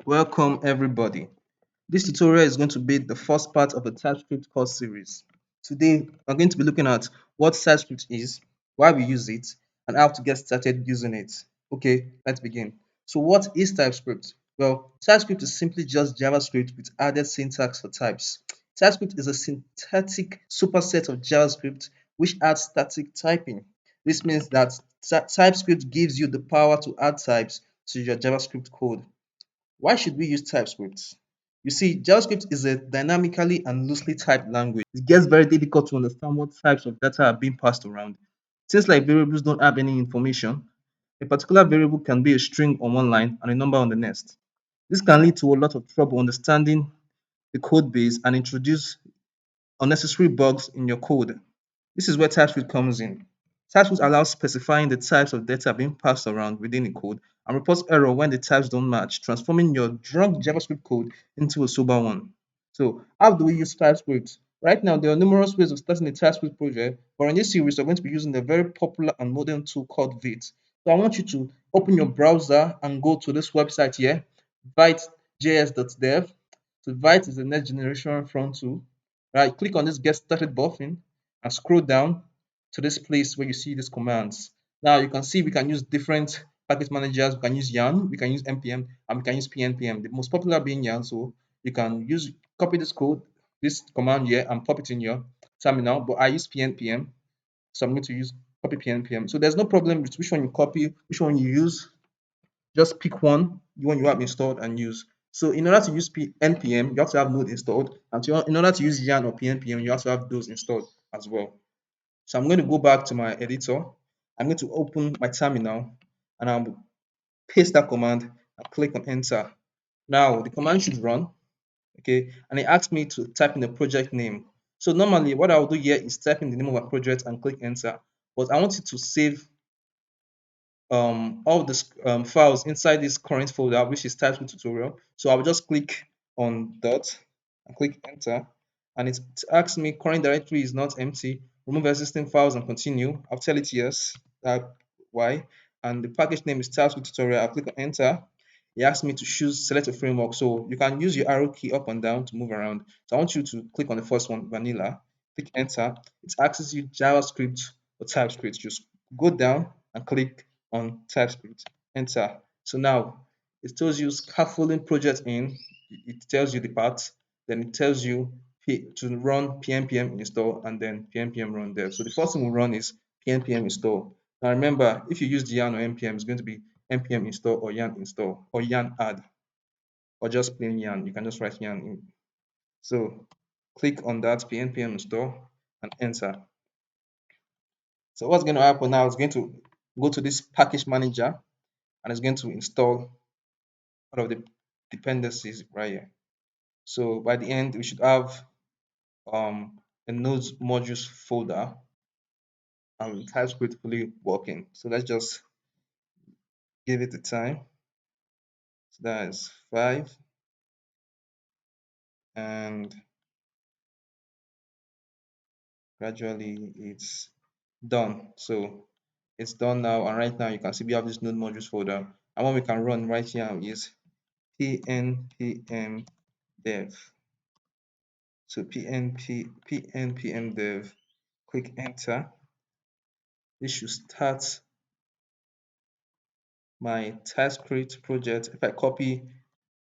Welcome everybody. This tutorial is going to be the first part of a TypeScript course series. Today, we're going to be looking at what TypeScript is, why we use it, and how to get started using it. Okay, let's begin. So what is TypeScript? Well, TypeScript is simply just JavaScript with added syntax for types. TypeScript is a synthetic superset of JavaScript which adds static typing. This means that TypeScript gives you the power to add types to your JavaScript code. Why should we use TypeScript? You see, JavaScript is a dynamically and loosely typed language. It gets very difficult to understand what types of data are being passed around. Things like variables don't have any information. A particular variable can be a string on one line and a number on the next. This can lead to a lot of trouble understanding the code base and introduce unnecessary bugs in your code. This is where TypeScript comes in. TypeScript allows specifying the types of data being passed around within the code and reports error when the types don't match, transforming your drunk JavaScript code into a sober one. So, how do we use TypeScript? Right now, there are numerous ways of starting a TypeScript project, but in this series, we're going to be using a very popular and modern tool called Vite. So, I want you to open your browser and go to this website here, vitejs.dev. So, Vite is the next generation front tool. Right, click on this Get Started button and scroll down to this place where you see these commands. Now you can see we can use different package managers. We can use yarn, we can use npm, and we can use pnpm. The most popular being yarn, so you can use copy this code, this command here, and pop it in your terminal. But I use pnpm, so I'm going to use copy pnpm. So there's no problem with which one you copy, which one you use. Just pick one, the one you have installed and use. So in order to use npm, you have to have node installed, and in order to use yarn or pnpm, you have to have those installed as well. So I'm going to go back to my editor. I'm going to open my terminal and I'll paste that command and click on enter. Now the command should run, okay, and it asks me to type in the project name. So normally what I'll do here is type in the name of my project and click enter, but I want it to save all the files inside this current folder, which is TypeScript tutorial. So I'll just click on dot and click enter, and it asks me current directory is not empty. Remove existing files and continue. I'll tell it yes. Why? And the package name is TypeScript tutorial. I'll click on enter. It asks me to choose select a framework, so you can use your arrow key up and down to move around. So I want you to click on the first one, vanilla. Click enter. It asks you JavaScript or TypeScript. Just go down and click on TypeScript. Enter. So now it tells you scaffolding project in. It tells you the path. Then it tells you to run pnpm install and then pnpm run dev. So the first thing we run is pnpm install. Now remember, if you use the yarn or npm, it's going to be npm install or yarn add or just plain yarn. You can just write yarn in. So click on that pnpm install and enter. So what's going to happen now is going to go to this package manager and it's going to install all of the dependencies right here. So by the end, we should have a nodes modules folder and TypeScript fully working. So let's just give it the time. So that is 5, and gradually it's done. So it's done now, and right now you can see we have this node modules folder. And what we can run right here is pnpm dev. So pnpm dev, click enter. This should start my TypeScript project. If I copy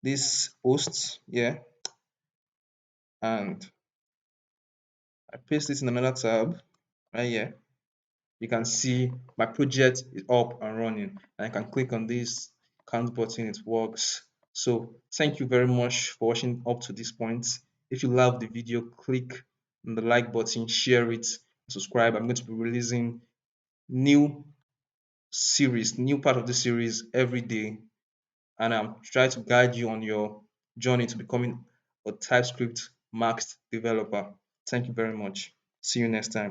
this host here and I paste it in another tab right here, you can see my project is up and running. And I can click on this count button, it works. So thank you very much for watching up to this point. If you love the video, click on the like button, share it, subscribe. I'm going to be releasing new new part of the series every day, and I'm trying to guide you on your journey to becoming a TypeScript maxed developer. Thank you very much. See you next time.